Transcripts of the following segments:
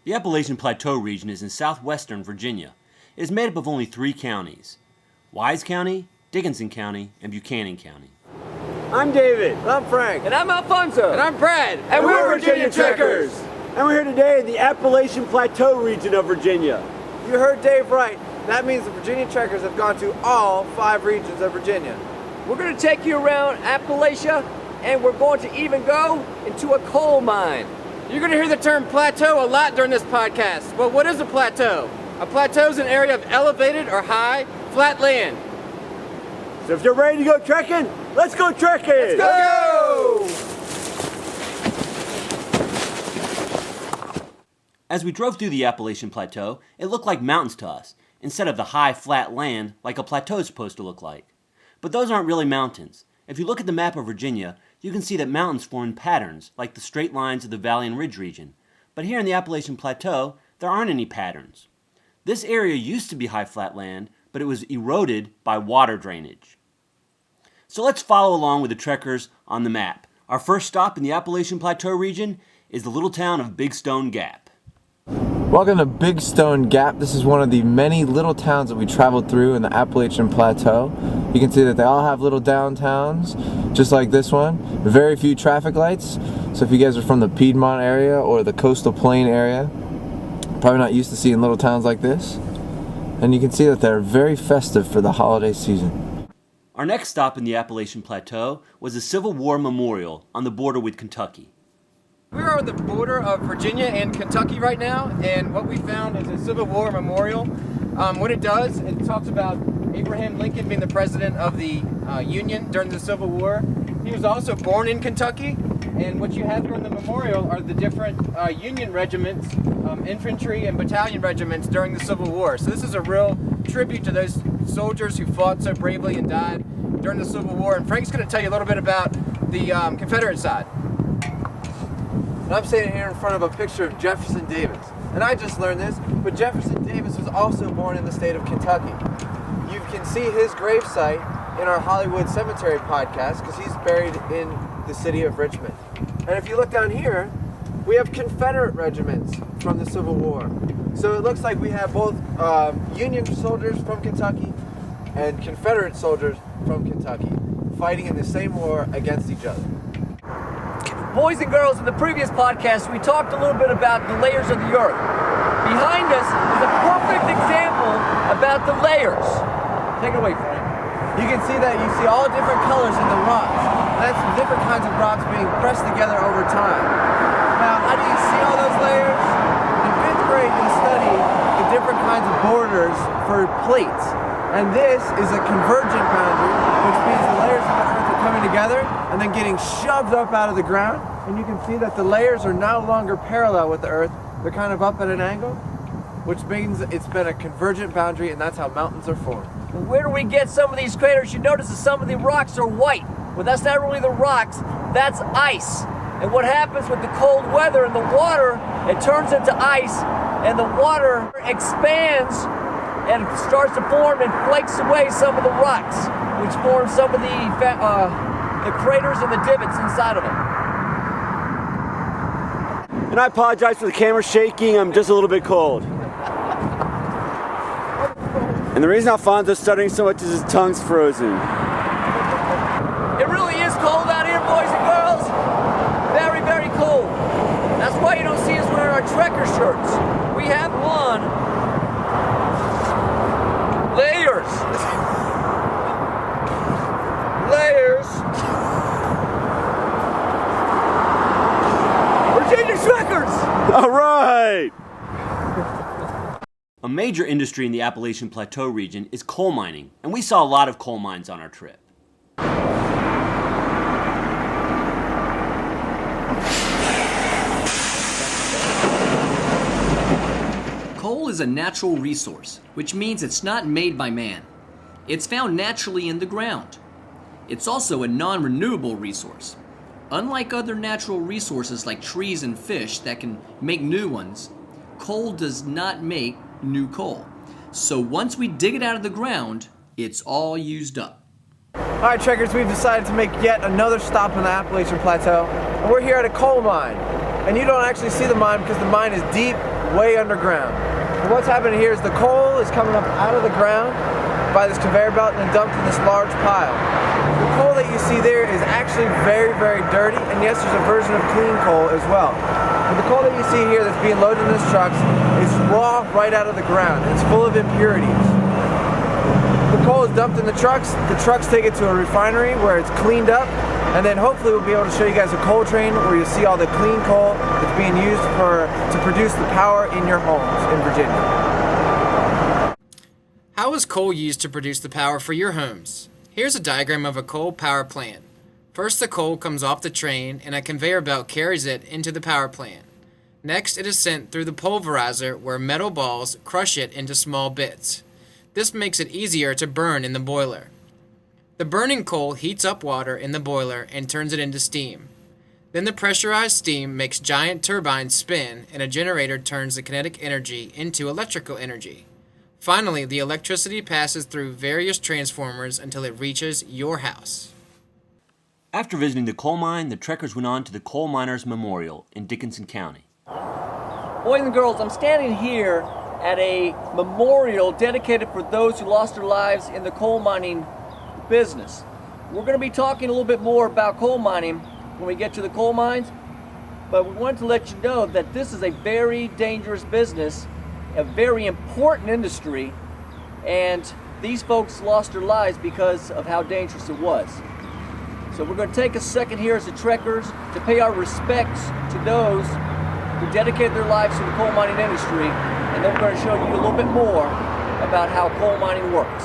The Appalachian Plateau region is in southwestern Virginia. It is made up of only 3 counties: Wise County, Dickinson County, and Buchanan County. I'm David. I'm Frank. And I'm Alfonso. And I'm Brad. And we're Virginia Trekkers. And we're here today in the Appalachian Plateau region of Virginia. You heard Dave right. That means the Virginia Trekkers have gone to all 5 regions of Virginia. We're going to take you around Appalachia, and we're going to even go into a coal mine. You're going to hear the term plateau a lot during this podcast. Well, what is a plateau? A plateau is an area of elevated or high, flat land. So if you're ready to go trekking, let's go trekking! Let's go! As we drove through the Appalachian Plateau, it looked like mountains to us, instead of the high, flat land like a plateau is supposed to look like. But those aren't really mountains. If you look at the map of Virginia, you can see that mountains form in patterns, like the straight lines of the Valley and Ridge region. But here in the Appalachian Plateau, there aren't any patterns. This area used to be high flat land, but it was eroded by water drainage. So let's follow along with the trekkers on the map. Our first stop in the Appalachian Plateau region is the little town of Big Stone Gap. Welcome to Big Stone Gap. This is one of the many little towns that we traveled through in the Appalachian Plateau. You can see that they all have little downtowns, just like this one. Very few traffic lights. So if you guys are from the Piedmont area or the coastal plain area, probably not used to seeing little towns like this. And you can see that they're very festive for the holiday season. Our next stop in the Appalachian Plateau was the Civil War Memorial on the border with Kentucky. We are on the border of Virginia and Kentucky right now, and what we found is a Civil War memorial. What it does, it talks about Abraham Lincoln being the president of the Union during the Civil War. He was also born in Kentucky, and what you have here in the memorial are the different Union regiments, infantry and battalion regiments during the Civil War. So this is a real tribute to those soldiers who fought so bravely and died during the Civil War. And Frank's going to tell you a little bit about the Confederate side. And I'm standing here in front of a picture of Jefferson Davis. And I just learned this, but Jefferson Davis was also born in the state of Kentucky. You can see his gravesite in our Hollywood Cemetery podcast because he's buried in the city of Richmond. And if you look down here, we have Confederate regiments from the Civil War. So it looks like we have both Union soldiers from Kentucky and Confederate soldiers from Kentucky fighting in the same war against each other. Boys and girls, in the previous podcast, we talked a little bit about the layers of the earth. Behind us is a perfect example about the layers. Take it away, Frank. You can see that you see all different colors in the rocks. That's different kinds of rocks being pressed together over time. Now, how do you see all those layers? In 5th grade, you study the different kinds of borders for plates. And this is a convergent boundary, which means the layers of the earth are coming together and then getting shoved up out of the ground. And you can see that the layers are no longer parallel with the earth. They're kind of up at an angle, which means it's been a convergent boundary, and that's how mountains are formed. Where do we get some of these craters? You notice that some of the rocks are white. Well, that's not really the rocks, that's ice. And what happens with the cold weather and the water, it turns into ice, and the water expands and starts to form and flakes away some of the rocks, which forms some of the craters and the divots inside of them. And I apologize for the camera shaking, I'm just a little bit cold. And the reason Alfonso's stuttering so much is his tongue's frozen. It really is cold out here, boys and girls. Very, very cold. That's why you don't see us wearing our trekker shirts. We have on layers. Layers. Virginia Trekkers! All right! A major industry in the Appalachian Plateau region is coal mining, and we saw a lot of coal mines on our trip. Coal is a natural resource, which means it's not made by man. It's found naturally in the ground. It's also a non-renewable resource. Unlike other natural resources like trees and fish that can make new ones, coal does not make new coal. So once we dig it out of the ground, it's all used up. Alright trekkers, we've decided to make yet another stop on the Appalachian Plateau. And we're here at a coal mine. And you don't actually see the mine because the mine is deep, way underground. And what's happening here is the coal is coming up out of the ground by this conveyor belt and then dumped in this large pile. The coal that you see there is actually very, very dirty, and yes, there's a version of clean coal as well. But the coal that you see here that's being loaded in this trucks is raw right out of the ground. It's full of impurities. The coal is dumped in the trucks take it to a refinery where it's cleaned up, and then hopefully we'll be able to show you guys a coal train where you'll see all the clean coal that's being used to produce the power in your homes in Virginia. How is coal used to produce the power for your homes? Here's a diagram of a coal power plant. First, the coal comes off the train and a conveyor belt carries it into the power plant. Next, it is sent through the pulverizer where metal balls crush it into small bits. This makes it easier to burn in the boiler. The burning coal heats up water in the boiler and turns it into steam. Then the pressurized steam makes giant turbines spin and a generator turns the kinetic energy into electrical energy. Finally, the electricity passes through various transformers until it reaches your house. After visiting the coal mine, the trekkers went on to the Coal Miners' Memorial in Dickinson County. Boys and girls, I'm standing here at a memorial dedicated for those who lost their lives in the coal mining business. We're going to be talking a little bit more about coal mining when we get to the coal mines, but we wanted to let you know that this is a very dangerous business, a very important industry, and these folks lost their lives because of how dangerous it was. So we're going to take a second here as the trekkers to pay our respects to those who dedicated their lives to the coal mining industry, and then we're going to show you a little bit more about how coal mining works.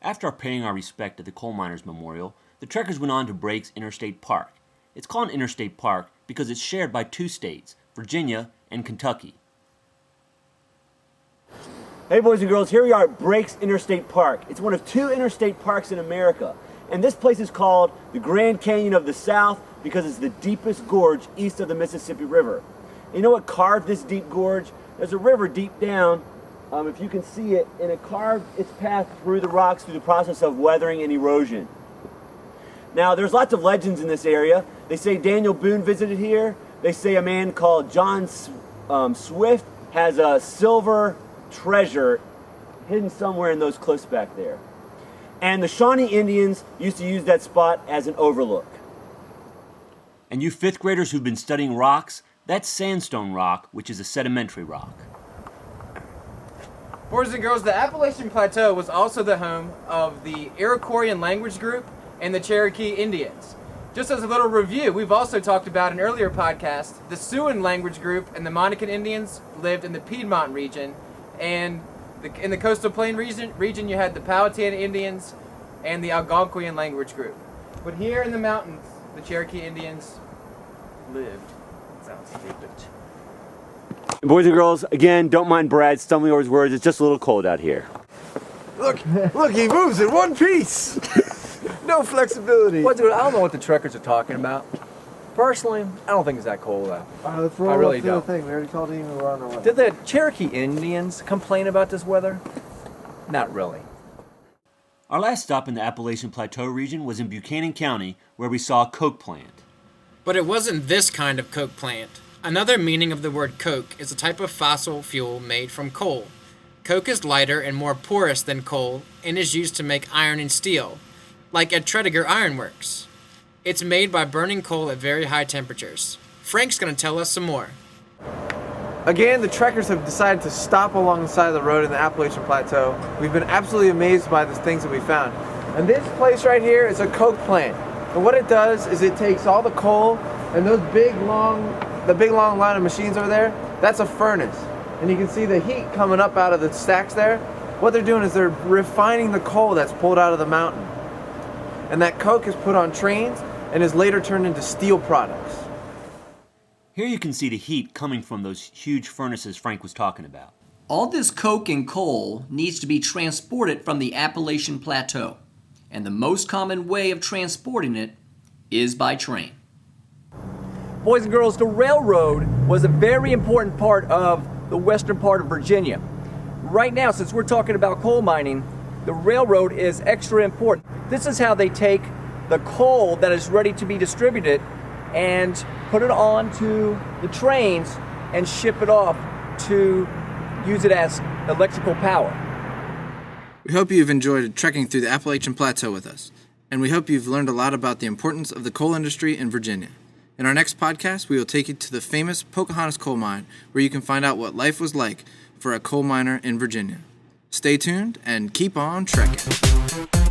After paying our respect at the Coal Miners' Memorial, the trekkers went on to Breaks Interstate Park. It's called an Interstate Park because it's shared by two states, Virginia and Kentucky. Hey boys and girls, here we are at Breaks Interstate Park. It's one of two interstate parks in America. And this place is called the Grand Canyon of the South because it's the deepest gorge east of the Mississippi River. And you know what carved this deep gorge? There's a river deep down, if you can see it, and it carved its path through the rocks through the process of weathering and erosion. Now, there's lots of legends in this area. They say Daniel Boone visited here. They say a man called John Swift has a silver treasure hidden somewhere in those cliffs back there. And the Shawnee Indians used to use that spot as an overlook. And you fifth graders who've been studying rocks, that's sandstone rock, which is a sedimentary rock. Boys and girls, the Appalachian Plateau was also the home of the Iroquoian language group and the Cherokee Indians. Just as a little review, we've also talked about in earlier podcasts, the Siouan language group and the Monacan Indians lived in the Piedmont region, and in the coastal plain region you had the Powhatan Indians and the Algonquian language group. But here in the mountains, the Cherokee Indians lived. It sounds stupid. Boys and girls, again, don't mind Brad stumbling over his words. It's just a little cold out here. Look, he moves in one piece. No flexibility. Boys and girls, I don't know what the trekkers are talking about. Personally, I don't think it's that cold out. Let's roll I really up to the don't. thing. We already told him we're on our way. Did the Cherokee Indians complain about this weather? Not really. Our last stop in the Appalachian Plateau region was in Buchanan County, where we saw a coke plant. But it wasn't this kind of coke plant. Another meaning of the word coke is a type of fossil fuel made from coal. Coke is lighter and more porous than coal and is used to make iron and steel, like at Tredegar Ironworks. It's made by burning coal at very high temperatures. Frank's going to tell us some more. Again, the trekkers have decided to stop along the side of the road in the Appalachian Plateau. We've been absolutely amazed by the things that we found. And this place right here is a coke plant. And what it does is it takes all the coal and those big long line of machines over there, that's a furnace. And you can see the heat coming up out of the stacks there. What they're doing is they're refining the coal that's pulled out of the mountain. And that coke is put on trains and is later turned into steel products. Here you can see the heat coming from those huge furnaces Frank was talking about. All this coke and coal needs to be transported from the Appalachian Plateau, and the most common way of transporting it is by train. Boys and girls, the railroad was a very important part of the western part of Virginia. right now, since we're talking about coal mining, the railroad is extra important. This is how they take the coal that is ready to be distributed and put it onto the trains and ship it off to use it as electrical power. We hope you've enjoyed trekking through the Appalachian Plateau with us, and we hope you've learned a lot about the importance of the coal industry in Virginia. In our next podcast, we will take you to the famous Pocahontas coal mine, where you can find out what life was like for a coal miner in Virginia. Stay tuned and keep on trekking.